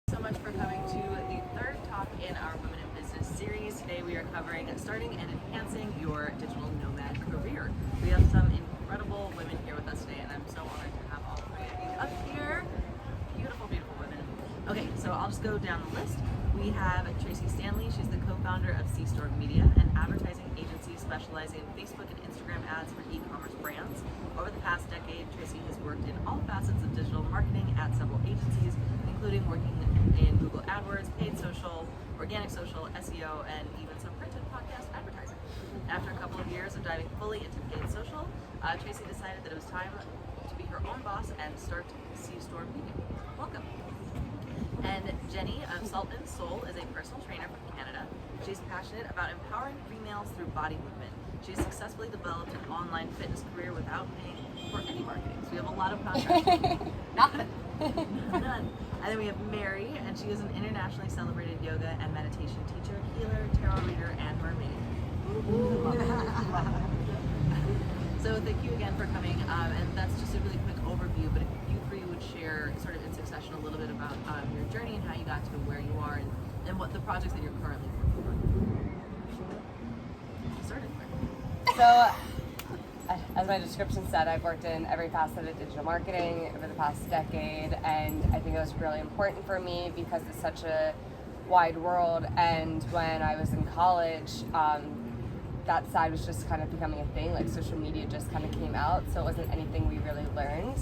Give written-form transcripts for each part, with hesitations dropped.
So much for coming to the third talk in our Women in Business series. Today we are covering starting and enhancing your digital nomad career. We have some incredible women here with us today, and I'm so honored to have all three of you up here. Beautiful, beautiful women. Okay, so I'll just go down the list. We have Tracy Stanley. She's the co-founder of C-Store Media, an advertising agency specializing in Facebook and Instagram ads for e-commerce brands. Over the past decade, Tracy has worked in all facets of digital marketing at several agencies, including working in Google AdWords, paid social, organic social, SEO, and even some printed podcast advertising. After a couple of years of diving fully into paid social, Tracy decided that it was time to be her own boss and start C-Store Media. Welcome. And Jenny of Salt and Soul is a personal trainer from Canada. She's passionate about empowering females through body movement. She's successfully developed an online fitness career without paying for any marketing. So we have a lot of contracts. None. And then we have Mary, and she is an internationally celebrated yoga and meditation teacher, healer, tarot reader, and mermaid. So thank you again for coming, and that's just a really quick overview, but if you three would share sort of in succession a little bit about your journey and how you got to where you are and what the projects that you're currently working on. Started where? So, as my description said, I've worked in every facet of digital marketing over the past decade, and I think it was really important for me because it's such a wide world, and when I was in college, that side was just kind of becoming a thing, like social media just kind of came out, so it wasn't anything we really learned.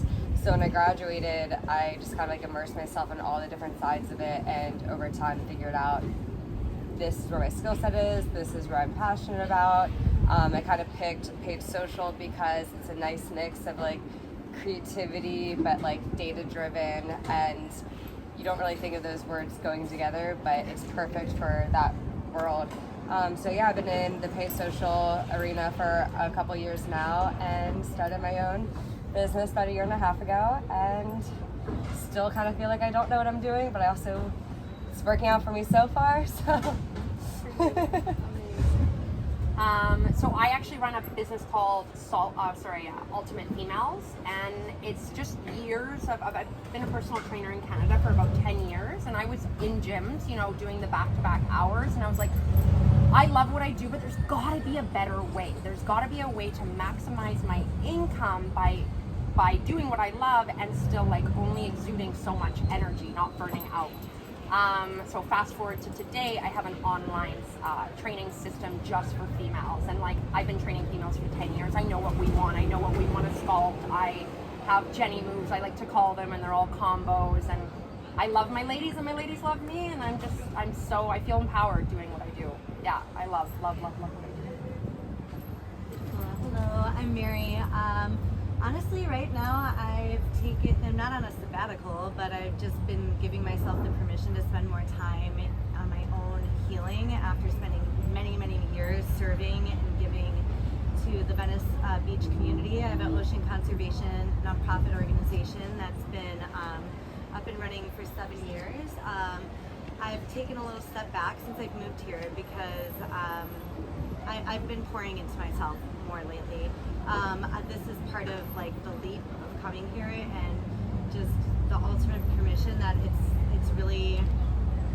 So when I graduated, I just kind of like immersed myself in all the different sides of it, and over time figured out this is where my skill set is, this is where I'm passionate about. I kind of picked paid social because it's a nice mix of like creativity but like data driven, and you don't really think of those words going together, but it's perfect for that world. So yeah, I've been in the paid social arena for a couple years now and started my own business about 1.5 years ago, and still kind of feel like I don't know what I'm doing, but I also, it's working out for me so far, so. So I actually run a business called Ultimate Females, and it's just years of I've been a personal trainer in Canada for about 10 years, and I was in gyms, doing the back-to-back hours, and I was like, I love what I do, but there's gotta be a better way. There's gotta be a way to maximize my income by doing what I love and still like only exuding so much energy, not burning out. So fast forward to today, I have an online training system just for females, and like I've been training females for 10 years. I know what we want. I know what we want to sculpt. I have Jenny moves, I like to call them, and they're all combos, and I love my ladies and my ladies love me, and I feel empowered doing what I do. Yeah, I love what I do. Hello, I'm Mary. Honestly, right now I'm not on a sabbatical, but I've just been giving myself the permission to spend more time on my own healing after spending many, many years serving and giving to the Venice Beach community. I have an ocean conservation nonprofit organization that's been up and running for 7 years. I've taken a little step back since I've moved here because I've been pouring into myself more lately. This is part of like the leap of coming here and just the ultimate permission that it's really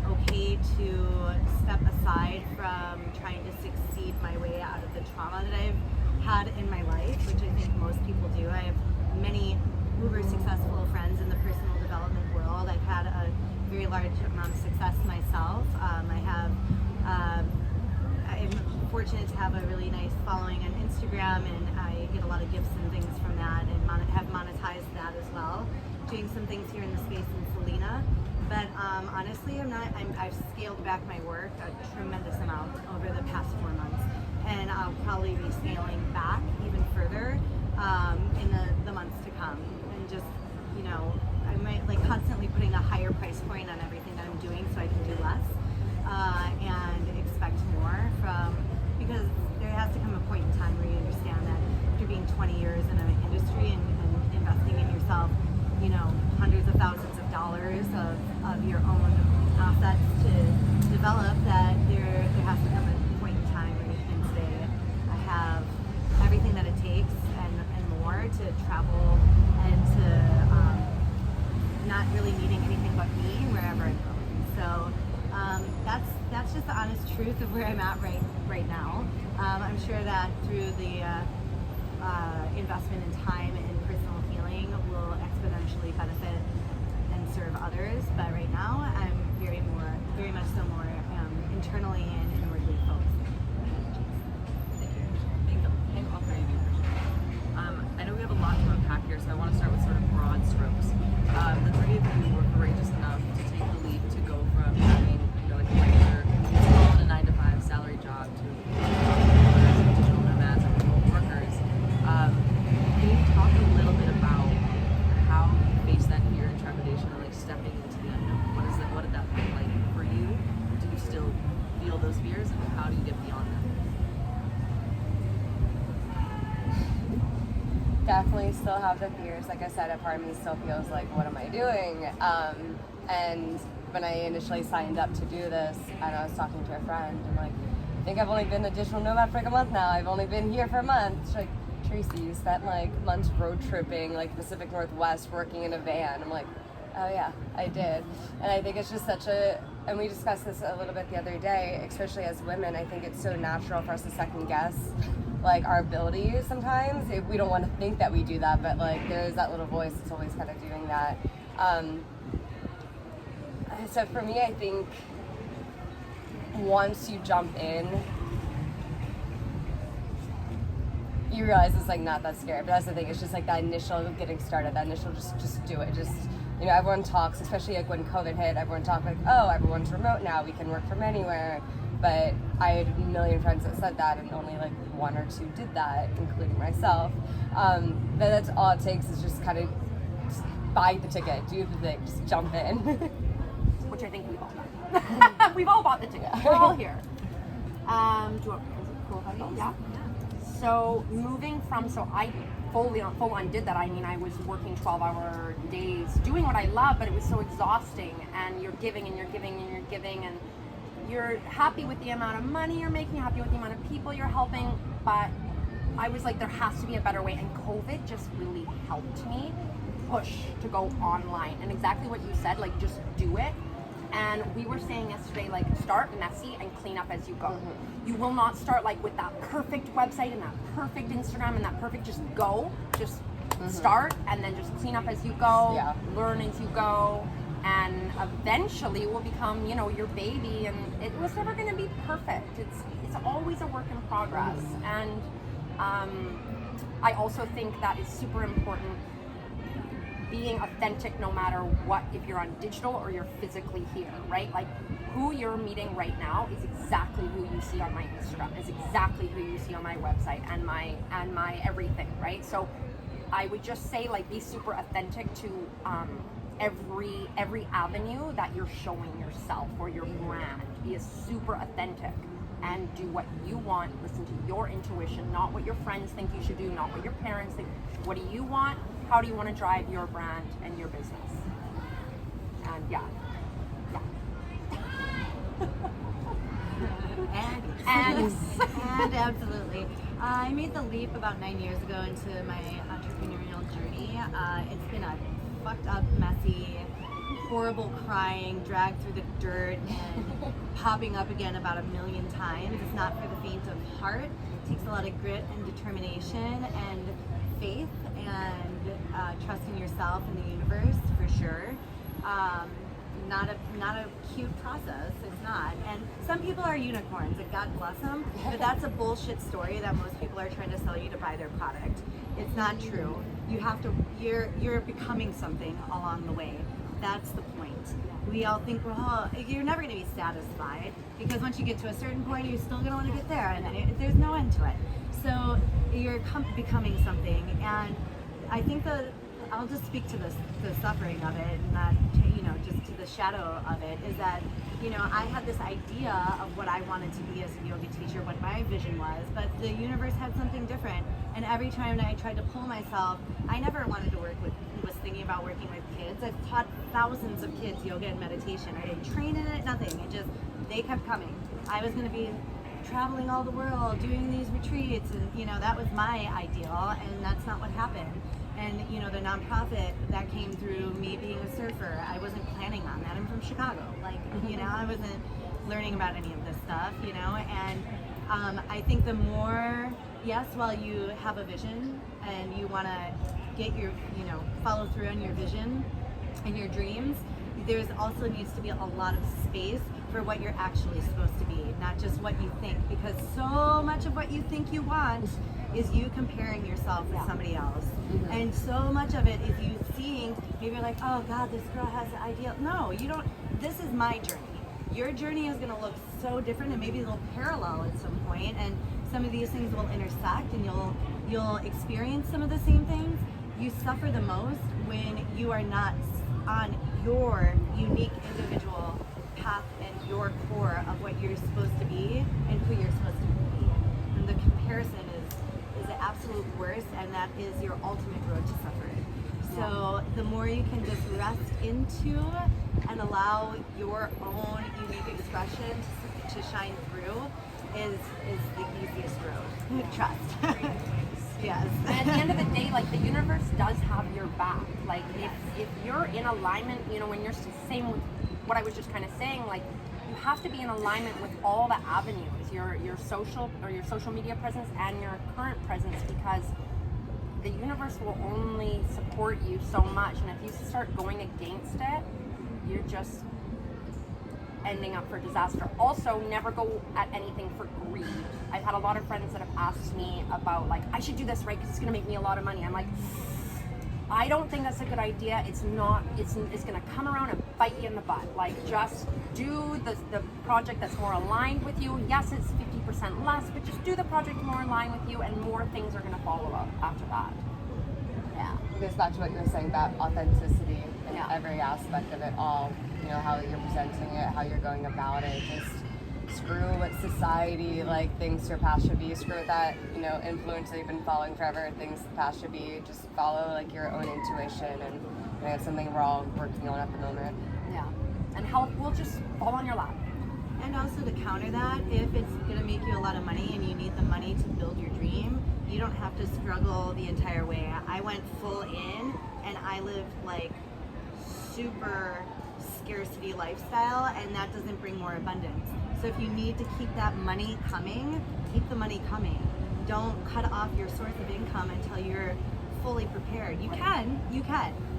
okay to step aside from trying to succeed my way out of the trauma that I've had in my life, which I think most people do. I have many uber successful friends in the personal development world. I've had a very large amount of success myself. I'm fortunate to have a really nice following on Instagram, and I get a lot of gifts and things from that, and have monetized that as well. Doing some things here in the space in Selina, but honestly, I've scaled back my work a tremendous amount over the past 4 months, and I'll probably be scaling back even further in the months to come, and just I might like constantly putting a higher price point on everything that I'm doing so I can do less and expect more because there has to come a point in time where you understand that after being 20 years in an industry and investing in yourself, hundreds of thousands of dollars of your own assets to develop, that there has to come a point in time where you can say, I have everything that it takes and more to travel and to not really needing anything but me wherever I go. truth of where I'm at right now. I'm sure that through the investment in time and personal healing will exponentially benefit and serve others. But right now, I'm very much so more internally and inwardly focused. Thank all three of you for sharing. I know we have a lot to unpack here, so I want to start with sort of broad strokes. The three of you were courageous enough to take the leap to go from having, like a regular, small to 9-to-5 salary job to digital nomads and remote workers. Can you talk a little bit about how you face that fear and trepidation of like stepping into the unknown? What did that look like for you? Do you still feel those fears, and how do you get beyond them? Definitely still have the fears. Like I said, a part of me still feels like, what am I doing? And when I initially signed up to do this, and I was talking to a friend, I'm like, I think I've only been a digital nomad for like a month now. I've only been here for a month. She's like, Tracy, you spent like months road tripping, like Pacific Northwest, working in a van. I'm like, oh yeah, I did. And I think it's just and we discussed this a little bit the other day, especially as women, I think it's so natural for us to second guess like our abilities sometimes. We don't want to think that we do that, but like there is that little voice that's always kind of doing that. So for me, I think once you jump in, you realize it's like not that scary. But that's the thing, it's just like that initial getting started, that initial just do it. Just, you know, everyone talks, especially like when COVID hit, everyone talked like, oh, everyone's remote now, we can work from anywhere. But I had a million friends that said that, and only like one or two did that, including myself. But that's all it takes is just kind of buy the ticket, do the thing, just jump in. Which I think we've all done. We've all bought the ticket. We're all here. Do you want, is it cool headphones? Yeah. So I full on did that. I mean, I was working 12-hour days, doing what I love, but it was so exhausting. And you're giving and you're giving and you're giving, and you're happy with the amount of money you're making, happy with the amount of people you're helping, but I was like, there has to be a better way. And COVID just really helped me push to go online. And exactly what you said, like just do it. And we were saying yesterday, like start messy and clean up as you go. Mm-hmm. You will not start like with that perfect website and that perfect Instagram and that perfect, just start and then just clean up as you go, learn as you go. And eventually will become, you know, your baby, and it was never going to be perfect. It's always a work in progress. And I also think that is super important, being authentic no matter what, if you're on digital or you're physically here, right? Like who you're meeting right now is exactly who you see on my Instagram, is exactly who you see on my website and my everything, right? So I would just say, like, be super authentic to every avenue that you're showing yourself or your brand. Be super authentic and do what you want. Listen to your intuition, not what your friends think you should do, not what your parents think. What do you want? How do you want to drive your brand and your business? And and absolutely. I made the leap about 9 years ago into my entrepreneurial journey. It's been a fucked up, messy, horrible crying, dragged through the dirt, and popping up again about 1 million times. It's not for the faint of heart. It takes a lot of grit and determination and faith and trust in yourself and the universe, for sure. Not a cute process. It's not. And some people are unicorns, and God bless them. But that's a bullshit story that most people are trying to sell you to buy their product. It's not true. You have to. You're becoming something along the way. That's the point. We all think you're never going to be satisfied, because once you get to a certain point, you're still going to want to get there, and then there's no end to it. So you're becoming something, and I think that I'll just speak to the suffering of it, and that, just to the shadow of it, is that, I had this idea of what I wanted to be as a yoga teacher, what my vision was, but the universe had something different. And every time that I tried to pull myself, I never wanted to was thinking about working with kids. I've taught thousands of kids yoga and meditation. I didn't train in it, nothing. They kept coming. I was going to be traveling all the world, doing these retreats, and that was my ideal, and that's not what happened. And the nonprofit, that came through me being a surfer. I wasn't planning on that. I'm from Chicago. I wasn't learning about any of this stuff, you know. And I think the more, yes, while you have a vision and you want to get your, you know, follow through on your vision and your dreams, there's also needs to be a lot of space for what you're actually supposed to be, not just what you think, because so much of what you think you want is you comparing yourself with somebody else. And so much of it is you seeing, maybe you're like, oh God, this girl has an ideal. No, you don't. This is my journey. Your journey is going to look so different, and maybe they'll parallel at some point, and some of these things will intersect, and you'll experience some of the same things. You suffer the most when you are not on your unique individual path and your core of what you're supposed to be and who you're supposed to be. And the comparison is the absolute worst, and that is your ultimate road to suffering. So the more you can just rest into and allow your own unique expression to shine through is the easiest road. Trust. Yes. And at the end of the day, like, the universe does have your back. Like, if you're in alignment, you know, when you're same with what I was just kind of saying, like, you have to be in alignment with all the avenues, your social media presence and your current presence, because the universe will only support you so much. And if you start going against it, you're just ending up for disaster. Also, never go at anything for greed. I've had a lot of friends that have asked me about, like, I should do this, right, because it's going to make me a lot of money. I'm like, I don't think that's a good idea. It's not. It's going to come around and bite you in the butt. Like, just do the project that's more aligned with you. Yes, it's 50% less, but just do the project more in line with you, and more things are going to follow up after that. Yeah. It goes back to what you were saying about authenticity in every aspect of it all. You know, how you're presenting it, how you're going about it. Just screw what society like thinks your path should be. Screw that, you know, influence that you've been following forever thinks the path should be. Just follow like your own intuition, and you know, it's something we're all working on at the moment. Yeah. And help will just fall on your lap. And also to counter that, if it's going to make you a lot of money and you need the money to build your dream, you don't have to struggle the entire way. I went full in, and I lived like super scarcity lifestyle, and that doesn't bring more abundance. So if you need to keep that money coming, keep the money coming. Don't cut off your source of income until you're fully prepared. You can.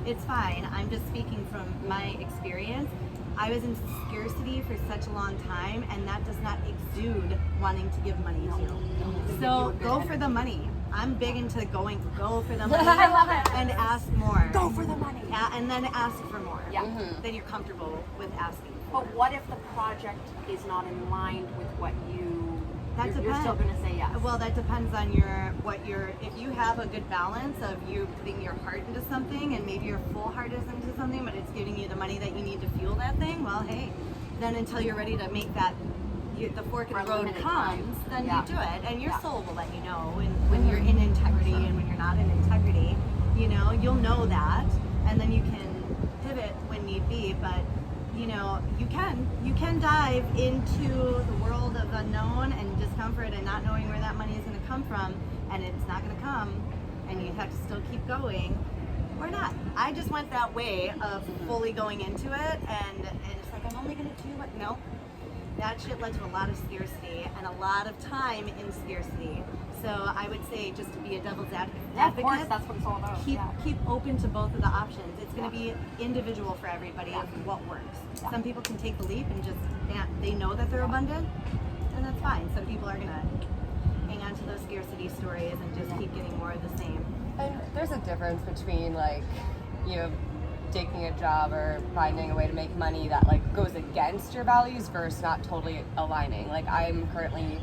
It's fine. I'm just speaking from my experience. I was in scarcity for such a long time, and that does not exude wanting to give money to you. So go for the money. I'm big into go for the money. I love it. And ask more. Go for the money. And then ask for more. Yeah. Then you're comfortable with asking. But what if the project is not in line with what That you're depends. still going to say yes? Well, that depends on if you have a good balance of you putting your heart into something, and maybe your full heart is into something, but it's giving you the money that you need to fuel that thing, well, hey, then until you're ready to make that, the fork in the road comes, then you do it, and your soul will let you know when you're in integrity and when you're not in integrity. You know, you'll know that, and then you can pivot when need be, but you know, you can dive into the world of unknown and discomfort and not knowing where that money is going to come from, and it's not going to come, and you have to still keep going, or not. I just went that way of fully going into it, and it's like, I'm only going to do what, no. That shit led to a lot of scarcity and a lot of time in scarcity. So I would say, just to be a devil's advocate, of course, that's what it's all about. Keep open to both of the options. It's going to be individual for everybody of what works. Some people can take the leap and just, they know that they're abundant, and that's fine. Some people are going to hang on to those scarcity stories and just keep getting more of the same. And there's a difference between, like, you know, taking a job or finding a way to make money that like goes against your values versus not totally aligning. Like, I'm currently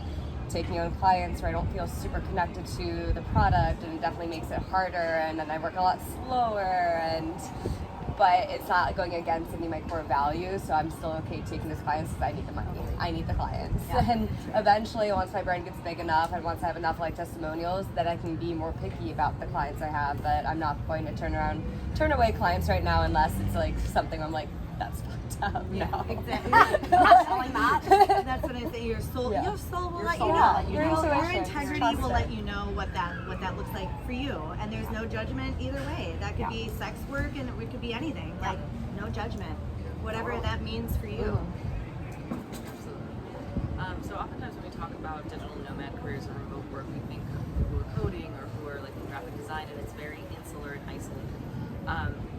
taking on clients where I don't feel super connected to the product, and it definitely makes it harder, and then I work a lot slower, but it's not going against any of my core values, so I'm still okay taking those clients because I need the money. I need the clients. And eventually, once my brand gets big enough and once I have enough like testimonials, that I can be more picky about the clients I have, that I'm not going to turn away clients right now unless it's like something I'm like, that's fucked up. No. Exactly. Not telling that. That's what I say. Your soul will let soul you will know. let you Your know. Your intuition. integrity Trust will it. let you know what that looks like for you. And there's no judgment either way. That could be sex work, and it could be anything. Like, no judgment. Whatever that means for you. Absolutely. So oftentimes when we talk about digital nomad careers or remote work, we think of people who are coding or who are like in graphic design, and it's very insular and isolated.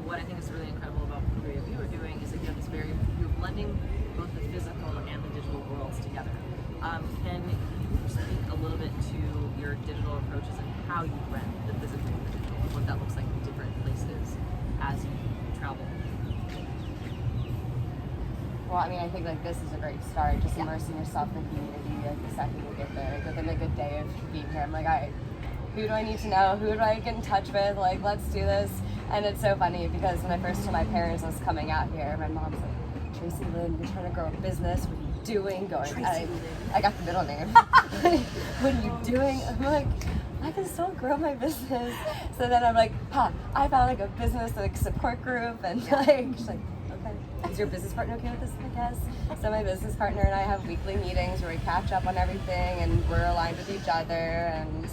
What I think is really incredible about what the three of you are doing is that you're blending both the physical and the digital worlds together. Can you speak a little bit to your digital approaches and how you blend the physical and the digital, what that looks like in different places as you travel? Well, I mean, I think like this is a great start, just immersing yourself in the community like the second you get there. Like, within a good day of being here, I'm like, who do I need to know? Who do I get in touch with? Like, let's do this. And it's so funny because when I first told my parents I was coming out here, my mom's like, Tracy Lynn, you're trying to grow a business. What are you doing? I got the middle name. What are you doing? I'm like, I can still grow my business. So then I'm like, Pop, I found like a business like support group, and like she's like, okay, is your business partner okay with this? I guess. So my business partner and I have weekly meetings where we catch up on everything, and we're aligned with each other. And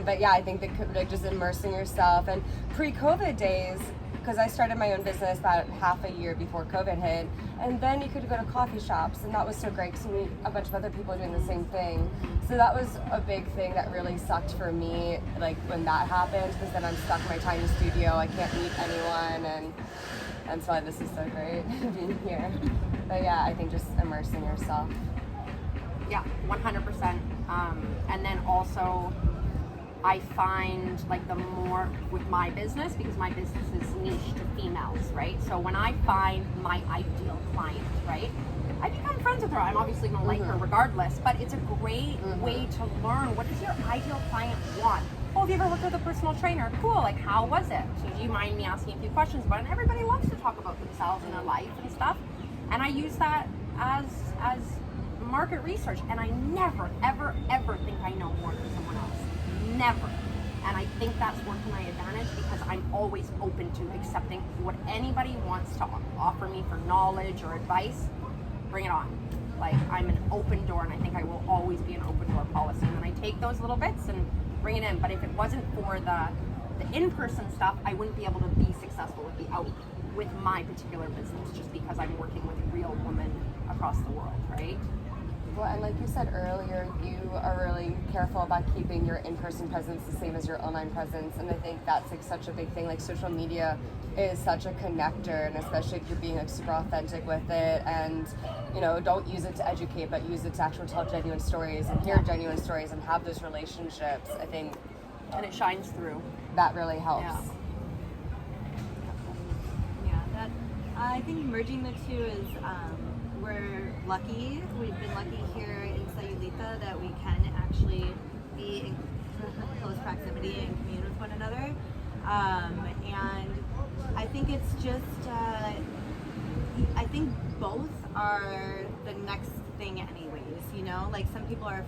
but yeah, I think that like just immersing yourself, and pre-COVID days, because I started my own business about half a year before COVID hit, and then you could go to coffee shops, and that was so great because you meet a bunch of other people doing the same thing. So that was a big thing that really sucked for me, like when that happened, because then I'm stuck in my tiny studio, I can't meet anyone, and that's why this is so great being here. But yeah, I think just immersing yourself. Yeah, 100%. And then also, I find like the more with my business, because my business is niche to females, right? So when I find my ideal client, right, I become friends with her. I'm obviously gonna like her regardless, but it's a great way to learn, what does your ideal client want? Oh, have you ever worked with a personal trainer? Cool, like how was it? So do you mind me asking a few questions about it? And everybody loves to talk about themselves and their life and stuff. And I use that as market research, and I never, ever, ever think I know more than someone else. Never. And I think that's worked to my advantage because I'm always open to accepting what anybody wants to offer me for knowledge or advice. Bring it on. Like, I'm an open door, and I think I will always be an open door policy. And then I take those little bits and bring it in. But if it wasn't for the in-person stuff, I wouldn't be able to be successful with my particular business, just because I'm working with real women across the world, right? Well, and like you said earlier, you are really careful about keeping your in-person presence the same as your online presence, and I think that's like such a big thing. Like, social media is such a connector, and especially if you're being like super authentic with it, and you know, don't use it to educate, but use it to actually tell genuine stories and hear genuine stories and have those relationships. I think, and it shines through. That really helps. Yeah, I think merging the two is. We're lucky. We've been lucky here in Sayulita that we can actually be in close proximity and commune with one another. And I think it's just, I think both are the next thing anyways, you know? Like, some people are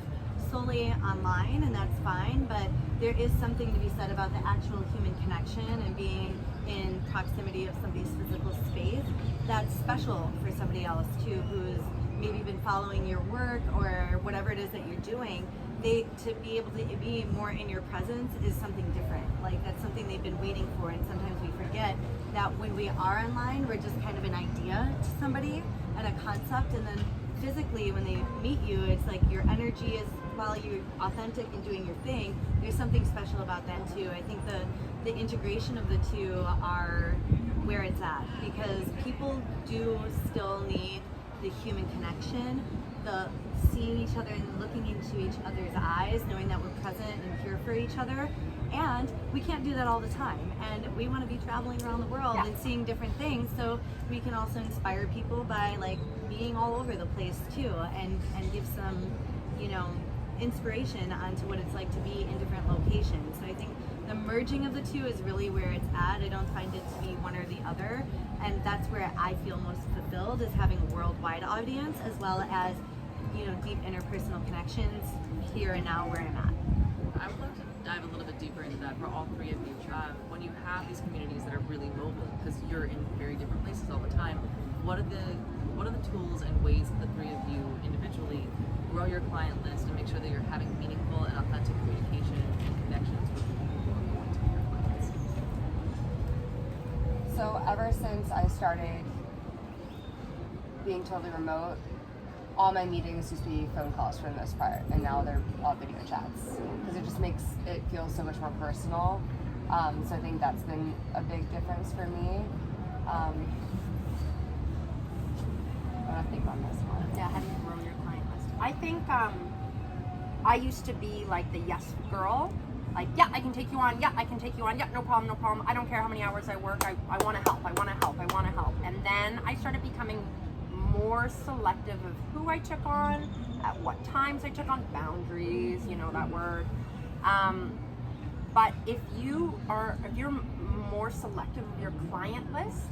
solely online, and that's fine, but there is something to be said about the actual human connection and being in proximity of somebody's physical space. That's special for somebody else too, who's maybe been following your work or whatever it is that you're doing. To be able to be more in your presence is something different. Like, that's something they've been waiting for, and sometimes we forget that when we are online, we're just kind of an idea to somebody and a concept, and then physically when they meet you, it's like your energy is, while you're authentic and doing your thing, there's something special about that too. I think the integration of the two are where it's at, because people do still need the human connection, the seeing each other and looking into each other's eyes, knowing that we're present and here for each other. And we can't do that all the time, and we want to be traveling around the world and seeing different things, so we can also inspire people by like being all over the place too, and give some, you know, inspiration onto what it's like to be in different locations. So I think the merging of the two is really where it's at. I don't find it to be one or the other, and that's where I feel most fulfilled, is having a worldwide audience as well as, you know, deep interpersonal connections here and now where I'm at. I would love to dive a little bit deeper into that for all three of you. When you have these communities that are really mobile, because you're in very different places all the time, what are the tools and ways that the three of you individually grow your client list and make sure that you're having meaningful and authentic communication and connections with the people who are going to be your clients? So ever since I started being totally remote, all my meetings used to be phone calls for the most part, and now they're all video chats because it just makes it feel so much more personal. So I think that's been a big difference for me. I'm gonna think on this one. Yeah, how do you grow your client list? I think I used to be like the yes girl. Like, yeah, I can take you on. Yeah, I can take you on. Yeah, no problem, no problem. I don't care how many hours I work. I want to help. I want to help. I want to help. And then I started becoming more selective of who I took on, at what times I took on, boundaries, you know, that word. But if you're more selective of your client list,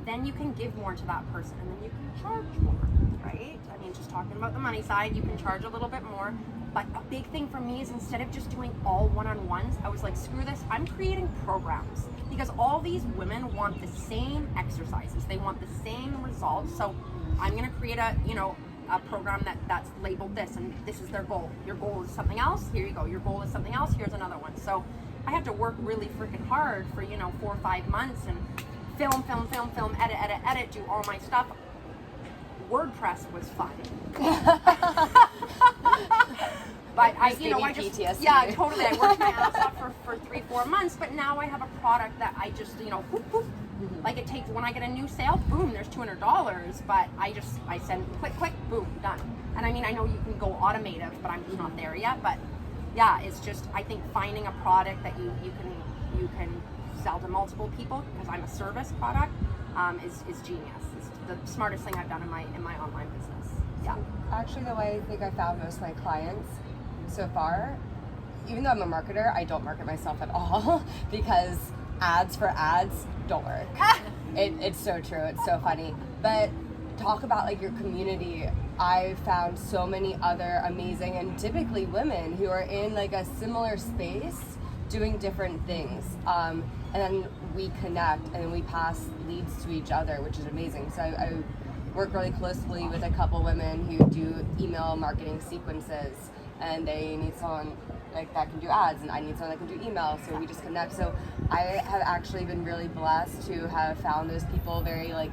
then you can give more to that person, and then you can charge more, right? I mean, just talking about the money side, you can charge a little bit more. But a big thing for me is instead of just doing all one-on-ones, I was like, screw this, I'm creating programs. Because all these women want the same exercises. They want the same results. So I'm gonna create a program that's labeled this, and this is their goal. Your goal is something else, here you go. Your goal is something else, here's another one. So I had to work really freaking hard for, 4 or 5 months and film, edit, do all my stuff. WordPress was fun. But I just, PTSD. yeah, totally. I worked my ass off for 3-4 months, but now I have a product that I just, whoop, whoop. Like it takes, when I get a new sale, boom, there's $200, but I send click, boom, done. And I mean, I know you can go automative, but I'm just not there yet. But yeah, it's just, I think finding a product that you can sell to multiple people, because I'm a service product, is genius. It's the smartest thing I've done in my online business. Yeah. Actually, the way I think I found most of my clients so far, even though I'm a marketer, I don't market myself at all because ads for ads don't work. It's so true. It's so funny. But talk about like your community. I found so many other amazing and typically women who are in like a similar space doing different things. And then we connect and we pass leads to each other, which is amazing. So I work really closely with a couple women who do email marketing sequences, and they need someone like that can do ads, and I need someone that can do email, so we just connect. So I have actually been really blessed to have found those people very like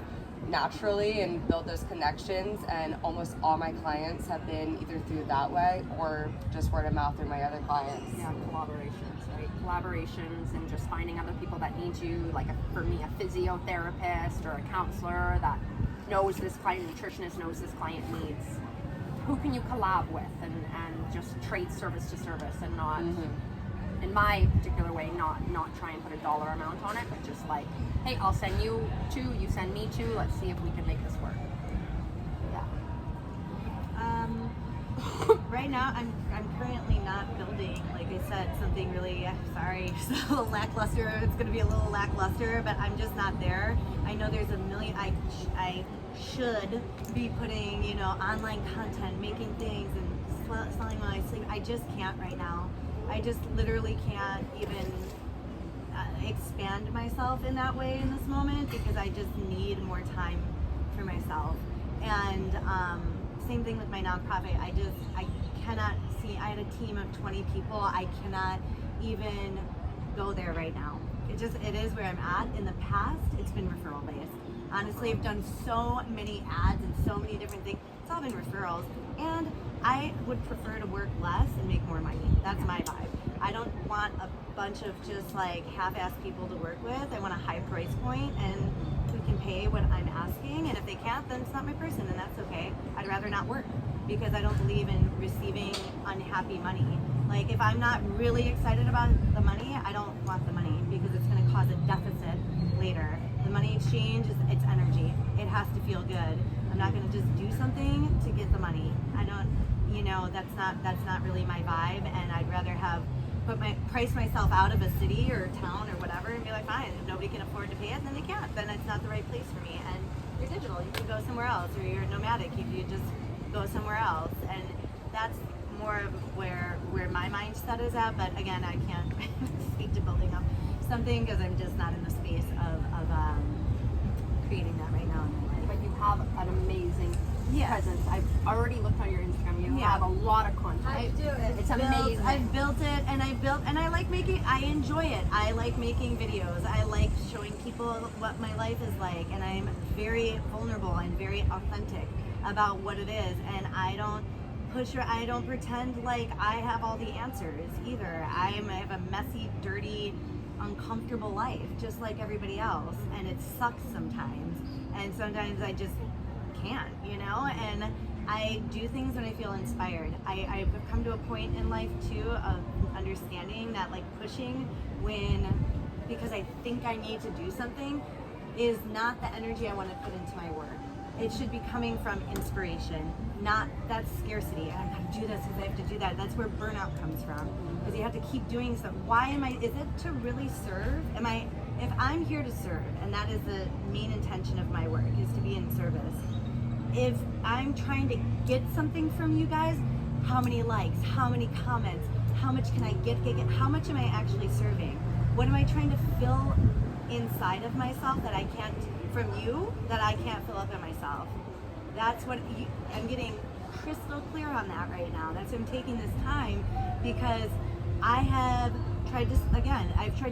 naturally and build those connections, and almost all my clients have been either through that way or just word of mouth through my other clients. Yeah, collaborations, right? Collaborations and just finding other people that need you, like for me, a physiotherapist or a counselor that knows this client, nutritionist knows this client needs. Who can you collab with and just trade service to service and not, in my particular way, not try and put a dollar amount on it, but just like, hey, I'll send you 2, you send me 2, let's see if we can make this work. Yeah. Right now, I'm currently not building, like I said, something really, sorry, just a little lackluster. It's going to be a little lackluster, but I'm just not there. I know there's a million, I should be putting, online content, making things and selling my sleep. I just can't right now. I just literally can't even expand myself in that way in this moment because I just need more time for myself. And same thing with my nonprofit. I cannot see, I had a team of 20 people. I cannot even go there right now. It is where I'm at. In the past, it's been referral based. Honestly, I've done so many ads and so many different things. It's all been referrals. And I would prefer to work less and make more money. That's my vibe. I don't want a bunch of just like half-ass people to work with. I want a high price point and who can pay what I'm asking. And if they can't, then it's not my person, and that's okay. I'd rather not work because I don't believe in receiving unhappy money. Like if I'm not really excited about the money, I don't want the money because it's going to cause a deficit later. The money exchange it's energy. It has to feel good. I'm not going to just do something to get the money. I don't, that's not really my vibe, and I'd rather have price myself out of a city or town or whatever and be like, fine, if nobody can afford to pay it, then they can't. Then it's not the right place for me. And you're digital, you can go somewhere else, or you're nomadic, you can just go somewhere else. And that's more of where my mindset is at. But again, I can't speak to building up something because I'm just not in the space of creating that right now in my life. But you have an amazing presence. I've already looked on your Instagram. You have a lot of content. I do. It's amazing. I've built it, and I like making. I enjoy it. I like making videos. I like showing people what my life is like, and I'm very vulnerable and very authentic. about what it is, and I don't I don't pretend like I have all the answers either. I have a messy, dirty, uncomfortable life just like everybody else, and it sucks sometimes, and sometimes I just can't, and I do things when I feel inspired. I've come to a point in life too of understanding that like pushing because I think I need to do something is not the energy I want to put into my work. It should be coming from inspiration, not that scarcity. I have to do this because I have to do that. That's where burnout comes from, because you have to keep doing stuff. Is it to really serve? If I'm here to serve, and that is the main intention of my work, is to be in service. If I'm trying to get something from you guys, how many likes, how many comments, how much can I get, how much am I actually serving? What am I trying to fill inside of myself that I can't, from you, that I can't fill up in myself? That's what I'm getting crystal clear on that right now. That's why I'm taking this time, because I've tried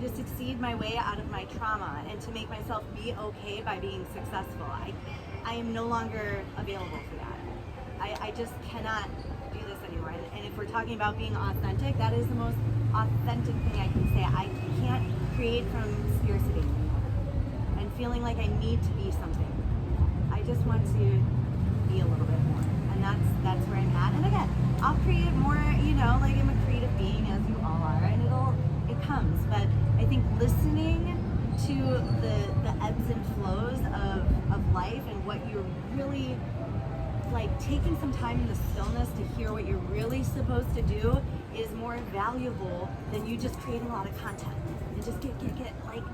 to succeed my way out of my trauma and to make myself be okay by being successful. I am no longer available for that. I just cannot do this anymore. And if we're talking about being authentic, that is the most authentic thing I can say. I can't create from scarcity and feeling like I need to be something. I just want to be a little bit more, and that's where I'm at. And again, I'll create more, like I'm a creative being, as you all are, and it comes. But I think listening to the ebbs and flows of life, and what you're really like, taking some time in the stillness to hear what you're really supposed to do is more valuable than you just creating a lot of content and just get like,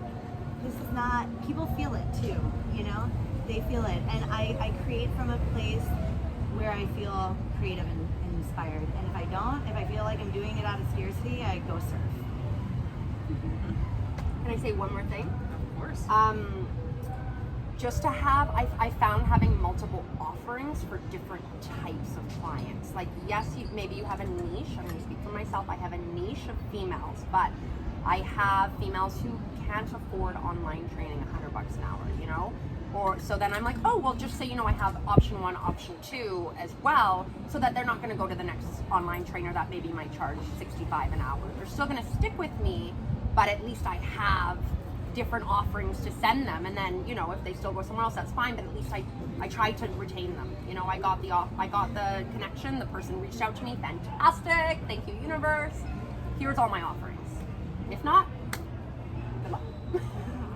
this is not, people feel it too, they feel it. And I create from a place where I feel creative and inspired. And if I feel like I'm doing it out of scarcity, I go surf. Can I say one more thing? Of course. Just to have, I found having multiple offerings for different types of clients. Like, yes, maybe you have a niche. I'm going to speak for myself. I have a niche of females, but I have females who can't afford online training $100 an hour, Or so then I'm like, oh, well, just so I have option 1, option 2 as well, so that they're not going to go to the next online trainer that maybe might charge $65 an hour. They're still going to stick with me, but at least I have different offerings to send them. And then, if they still go somewhere else, that's fine, but at least I tried to retain them. I got the connection, the person reached out to me, fantastic, thank you, universe. Here's all my offerings. If not, good luck.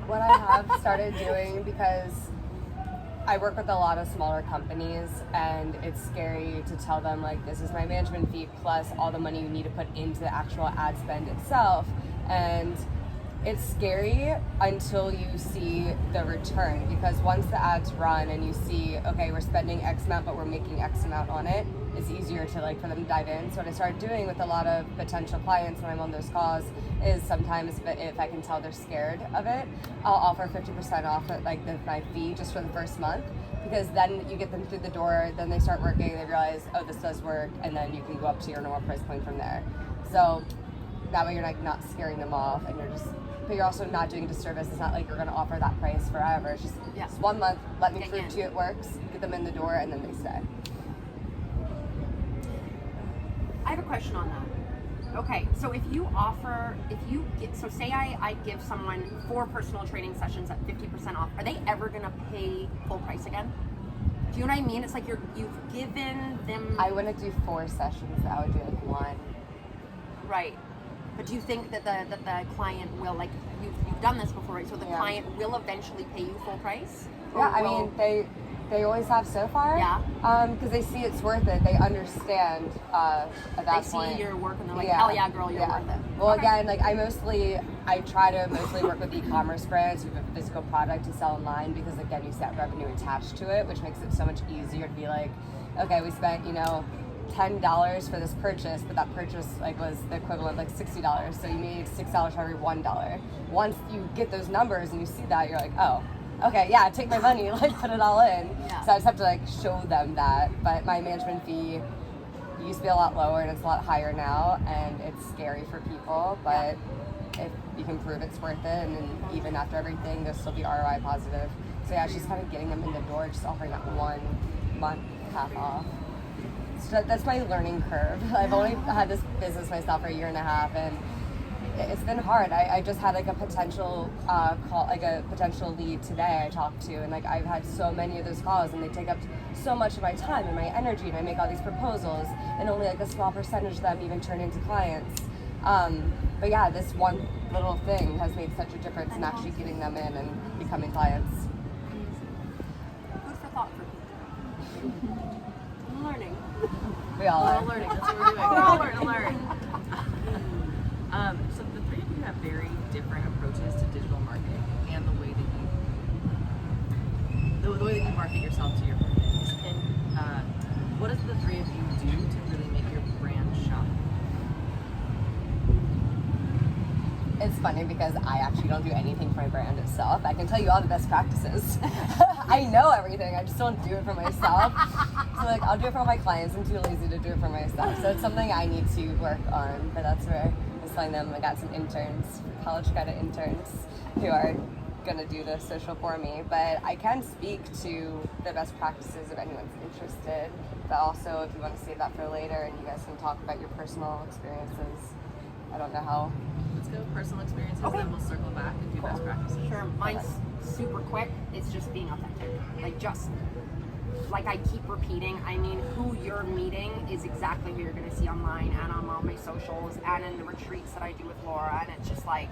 What I have started doing, because I work with a lot of smaller companies, and it's scary to tell them, like, this is my management fee plus all the money you need to put into the actual ad spend itself. And it's scary until you see the return, because once the ads run and you see, okay, we're spending X amount, but we're making X amount on it, it's easier to for them to dive in. So what I started doing with a lot of potential clients when I'm on those calls is sometimes, if I can tell they're scared of it, I'll offer 50% off my fee just for the first month, because then you get them through the door, then they start working, they realize, oh, this does work, and then you can go up to your normal price point from there. So that way you're not scaring them off, and but you're also not doing a disservice. It's not like you're going to offer that price forever. It's just 1 month, let me prove to you it works, get them in the door, and then they stay. I have a question on that. Okay, so say I give someone 4 personal training sessions at 50% off, are they ever going to pay full price again? Do you know what I mean? It's like you've given them... I wouldn't do 4 sessions, I would do 1. Right. But do you think that the client will, you've done this before, right? So the client will eventually pay you full price? Yeah, I mean, they always have so far. Yeah. Because they see it's worth it. They understand at that point. They see your work and they're like, hell yeah, girl, you're worth it. Well, again, I try to mostly work with e-commerce brands who have a physical product to sell online, because, again, you see that revenue attached to it, which makes it so much easier to be like, okay, we spent, $10 for this purchase, but that purchase was the equivalent of $60, so you made $6 for every $1. Once you get those numbers and you see that, you're like, oh, okay, yeah, take my money, put it all in. Yeah. So I just have to show them that. But my management fee used to be a lot lower, and it's a lot higher now, and it's scary for people, but if you can prove it's worth it, and then even after everything, there'll still be ROI positive. So yeah, it's just kind of getting them in the door, just offering that 1 month half off. So that's my learning curve. I've only had this business myself for a year and a half, and it's been hard. I just had like a potential call, like a potential lead today I talked to, and like I've had so many of those calls, and they take up so much of my time and my energy, and I make all these proposals, and only like a small percentage of them even turn into clients. But yeah, this one little thing has made such a difference in actually getting them in and becoming clients. Food for thought for people. I'm learning. We all We're are. all learning. That's what we're doing. We're all learning to learn. So the three of you have very different approaches to digital marketing and the way that you market yourself to your clients. And what does the three of you do to really make your brand shine? It's funny because I actually don't do anything for my brand itself. I can tell you all the best practices. I know everything. I just don't do it for myself. So like I'll do it for all my clients. I'm too lazy to do it for myself. So it's something I need to work on. But that's where I was telling them I got some interns, college credit interns, who are gonna do the social for me. But I can speak to the best practices if anyone's interested. But also if you want to save that for later and you guys can talk about your personal experiences. I don't know how. Let's go personal experiences, Okay. and then we'll circle back and do best practices. Sure. Mine's super quick. It's just being authentic. Like I keep repeating, I mean, who you're meeting is exactly who you're going to see online and on all my socials and in the retreats that I do with Laura. And it's just like,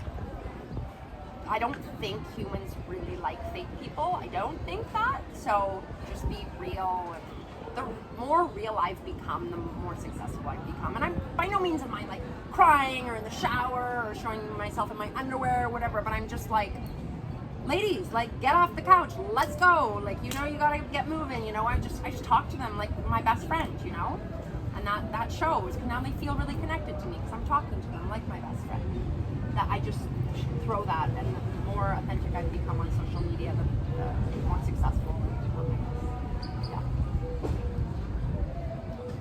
I don't think humans really like fake people. I don't think that. So just be real. And the more real I've become, the more successful I've become. And I'm by no means am I like crying or in the shower or showing myself in my underwear or whatever, but I'm just like, ladies, like get off the couch, let's go. Like, you know, you gotta get moving, you know. I just talk to them like my best friend, you know, and that shows. Now they feel really connected to me because I'm talking to them like my best friend. That I just throw that, and the more authentic I've become on social media, the more successful I've become, I guess.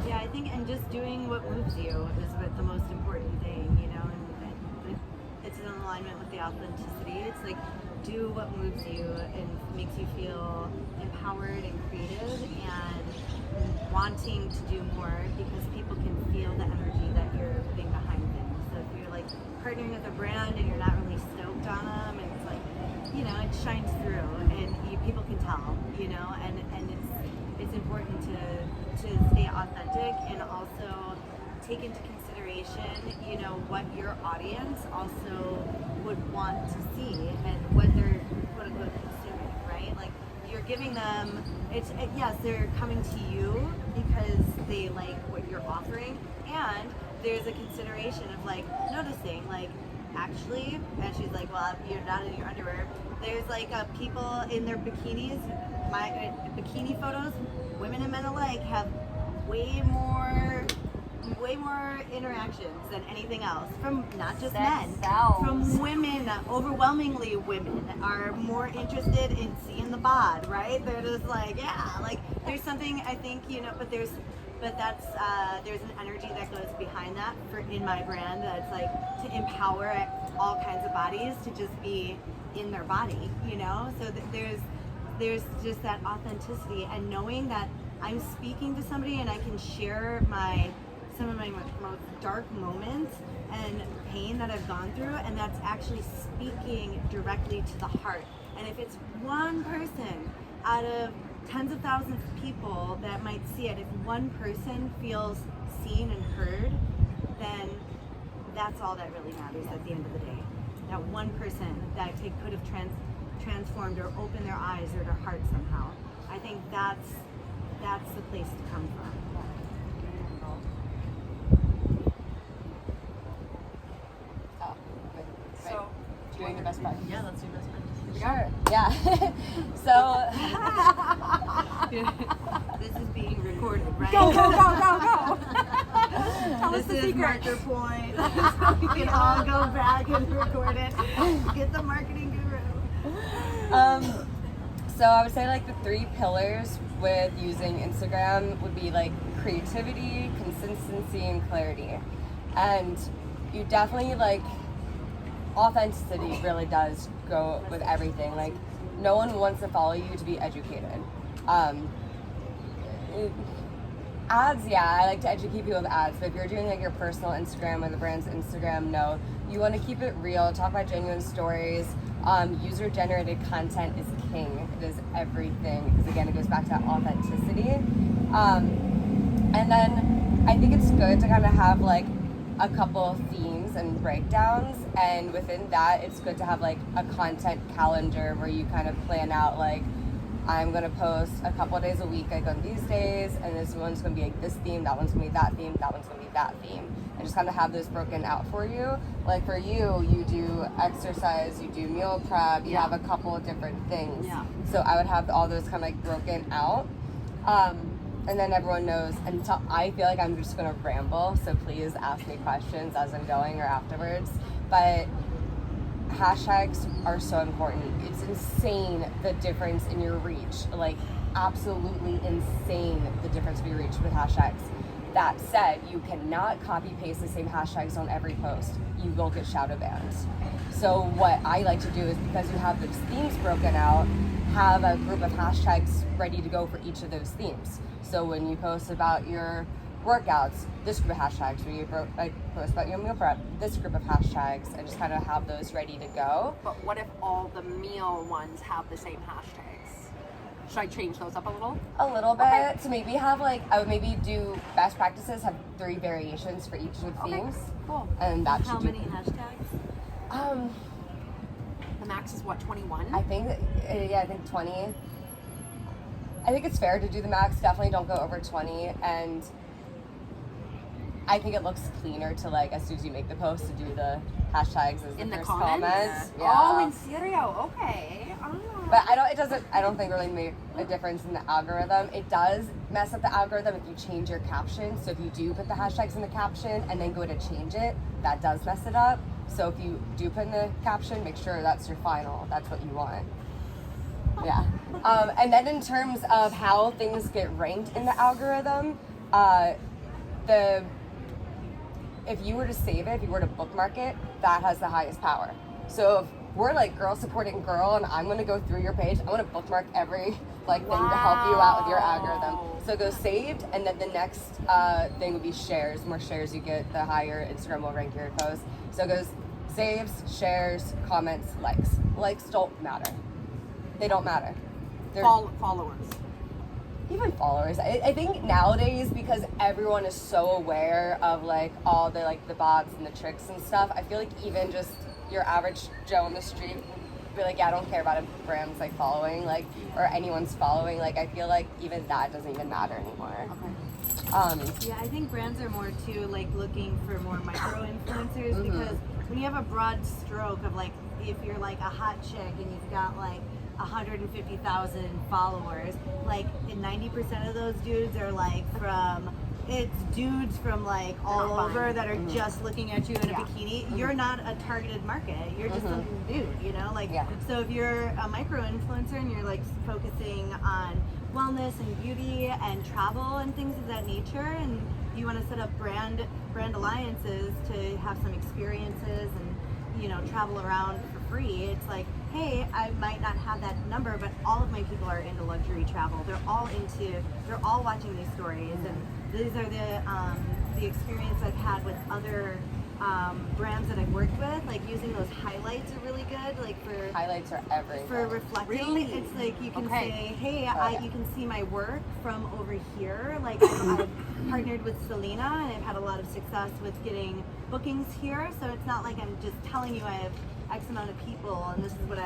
Yeah, I think, and just doing what moves you is what the most important thing, you know, and it's in alignment with the authenticity. It's like, do what moves you and makes you feel empowered and creative and wanting to do more, because people can feel the energy that you're putting behind things. So if you're like partnering with a brand and you're not really stoked on them, and it's like, you know, it shines through and people can tell, you know, and it's important to stay authentic and also take into consideration, you know, what your audience also would want to see and what they're quote unquote consuming, right? Like you're giving them, yes, they're coming to you because they like what you're offering, and there's a consideration of like noticing, like actually, and she's like, well, you're not in your underwear. There's like people in their bikinis, my bikini photos, women and men alike have way more interactions than anything else from not just men, from women. Overwhelmingly women are more interested in seeing the bod, right? They're just like, yeah, like there's something, I think, you know, but there's an energy that goes behind that in my brand that's like to empower all kinds of bodies to just be in their body, you know. So there's just that authenticity and knowing that I'm speaking to somebody and I can share some of my most dark moments and pain that I've gone through, and that's actually speaking directly to the heart. And if it's one person out of tens of thousands of people that might see it, if one person feels seen and heard, then that's all that really matters at the end of the day. That one person that could have transformed or opened their eyes or their heart somehow. I think that's the place to come from. So, doing the best part. Yeah, let's do best practices. Sure. Yeah. So. This is being recorded, right? Go. Tell us the This is secret. marker point. We can all go back and record it. Get the marketing guru. So I would say like the 3 pillars with using Instagram would be like creativity, consistency, and clarity. And you definitely like authenticity really does go with everything. Like no one wants to follow you to be educated. Ads, yeah, I like to educate people with ads, but if you're doing like your personal Instagram or the brand's Instagram, no. You want to keep it real, talk about genuine stories. User-generated content is king. It is everything, because again, it goes back to that authenticity. And then I think it's good to kind of have like a couple of themes and breakdowns, and within that, it's good to have like a content calendar where you kind of plan out like, I'm going to post a couple of days a week like on these days, and this one's going to be like this theme, that one's going to be that theme, that one's going to be that theme, and just kind of have those broken out for you. Like for you, you do exercise, you do meal prep, you have a couple of different things. Yeah. So I would have all those kind of like broken out. And then everyone knows, until I feel like I'm just going to ramble, so please ask me questions as I'm going or afterwards. But hashtags are so important. It's insane the difference in your reach. Like, absolutely insane the difference in your reach with hashtags. That said, you cannot copy paste the same hashtags on every post. You will get shadow banned. So what I like to do is, because you have those themes broken out, have a group of hashtags ready to go for each of those themes. So when you post about your workouts, this group of hashtags. When you post about your meal prep, this group of hashtags, and just kind of have those ready to go. But what if all the meal ones have the same hashtags? Should I change those up a little? A little bit. Okay. So maybe have like, I would maybe do best practices, have 3 variations for each of the themes. Cool. And that How should many hashtags? The max is what, 21? I think, I think 20. I think it's fair to do the max. Definitely don't go over 20. And I think it looks cleaner to, like, as soon as you make the post, to do the hashtags as in the the first comments? Yeah. Oh, in serio? Okay. Oh. But I don't think really make a difference in the algorithm. It does mess up the algorithm if you change your caption. So if you do put the hashtags in the caption and then go to change it, that does mess it up. So if you do put in the caption, make sure that's your final. That's what you want. Yeah. And then in terms of how things get ranked in the algorithm, if you were to save it, if you were to bookmark it, that has the highest power. So if we're like girl supporting girl and I'm gonna go through your page, I wanna bookmark every thing to help you out with your algorithm. So go saved, and then the next thing would be shares. The more shares you get, the higher Instagram will rank your post. So it goes saves, shares, comments, likes. Likes don't matter. They don't matter. Followers. Even followers. I think nowadays, because everyone is so aware of like all the like the bots and the tricks and stuff, I feel like even just your average Joe on the street would be like, yeah, I don't care about a brand's like following, like, or anyone's following. Like, I feel like even that doesn't even matter anymore. Okay. Yeah, I think brands are more too like looking for more micro influencers, because when you have a broad stroke of like, if you're like a hot chick and you've got like 150,000 followers, like 90% of those dudes are like dudes from like all over that are just looking at you in a bikini. You're not a targeted market. You're just some dude, you know? Like, so if you're a micro influencer and you're like focusing on wellness and beauty and travel and things of that nature, and you want to set up brand alliances to have some experiences and, you know, travel around for free, it's like, hey, I might not have that number, but all of my people are into luxury travel. They're all watching these stories, and these are the experience I've had with other brands that I've worked with. Like, using those highlights are really good. Like, for highlights are everything. For reflecting, really? It's like you can say, hey, you can see my work from over here. Like, I've partnered with Selina, and I've had a lot of success with getting bookings here. So it's not like I'm just telling you I have X amount of people and this is what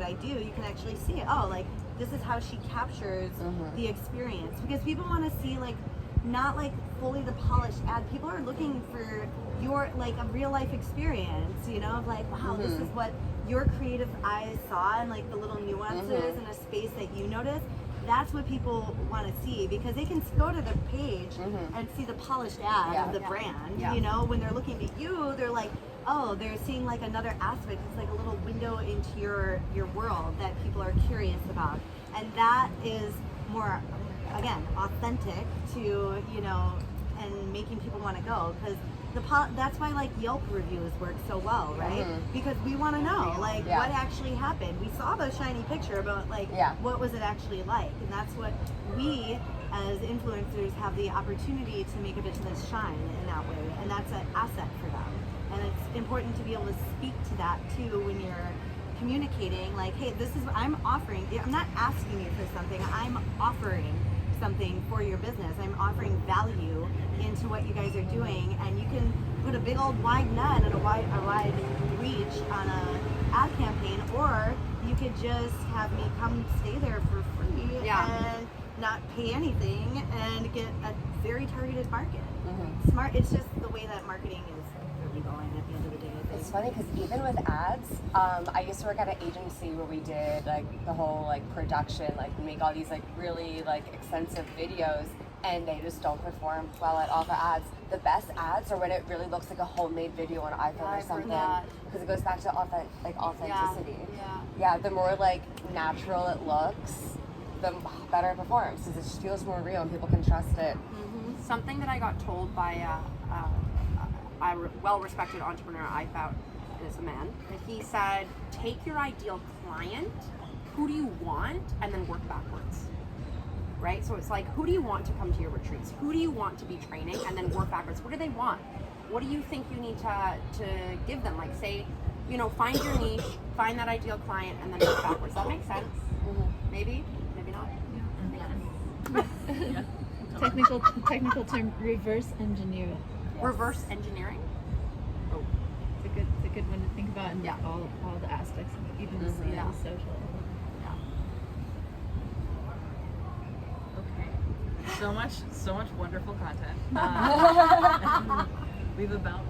I do. You can actually see it. Oh, like, this is how she captures the experience, because people want to see like not like fully the polished ad. People are looking for your like a real life experience, you know, of like, wow, this is what your creative eyes saw, and like the little nuances in a space that you notice. That's what people want to see, because they can go to the page and see the polished ad of the brand. You know, when they're looking at you, they're like, oh, they're seeing like another aspect. It's like a little window into your world that people are curious about, and that is more, again, authentic to, you know, and making people want to go, because that's why like Yelp reviews work so well, right? Because we want to know like what actually happened. We saw the shiny picture, but like what was it actually like? And that's what we as influencers have the opportunity to make a business shine in that way, and that's an asset for them. And it's important to be able to speak to that too when you're communicating, like, hey, this is what I'm offering. I'm not asking you for something, I'm offering something for your business. I'm offering value into what you guys are doing, and you can put a big old wide net and a wide reach on a ad campaign, or you could just have me come stay there for free and not pay anything and get a very targeted market. Smart. It's just the way that marketing is really going at the end of the day. It's funny because even with ads, I used to work at an agency where we did like the whole like production, like we make all these like really like extensive videos, and they just don't perform well at all the ads. The best ads are when it really looks like a homemade video on iPhone or something, because it goes back to authenticity. Yeah, the more like natural it looks, the better it performs, because it just feels more real and people can trust it. Something that I got told by a well-respected entrepreneur I found is a man, and he said, take your ideal client, who do you want, and then work backwards. Right? So it's like, who do you want to come to your retreats? Who do you want to be training? And then work backwards. What do they want? What do you think you need to give them? Like, say, you know, find your niche, find that ideal client, and then work backwards. That makes sense? Maybe? Maybe not? Yeah. Technical term, reverse engineer it. Reverse engineering? Oh. It's a good one to think about in all the aspects of it, even the social. So much wonderful content. We've about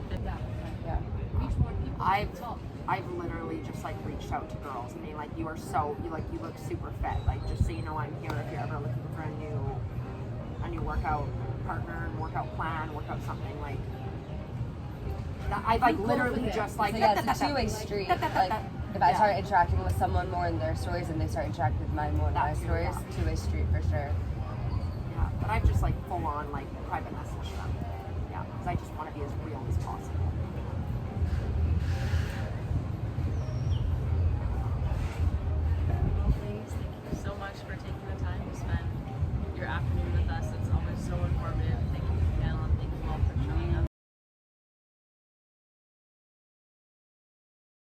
I've literally just like reached out to girls and being like, you look super fit. Like, just so you know, I'm here if you're ever looking for a new workout partner, workout plan, workout something like. I've like literally just like. So yeah, it's a two-way street. Like, if I start interacting with someone more in their stories and they start interacting with mine more in my stories, two-way street for sure. Yeah, but I've just like full on like private message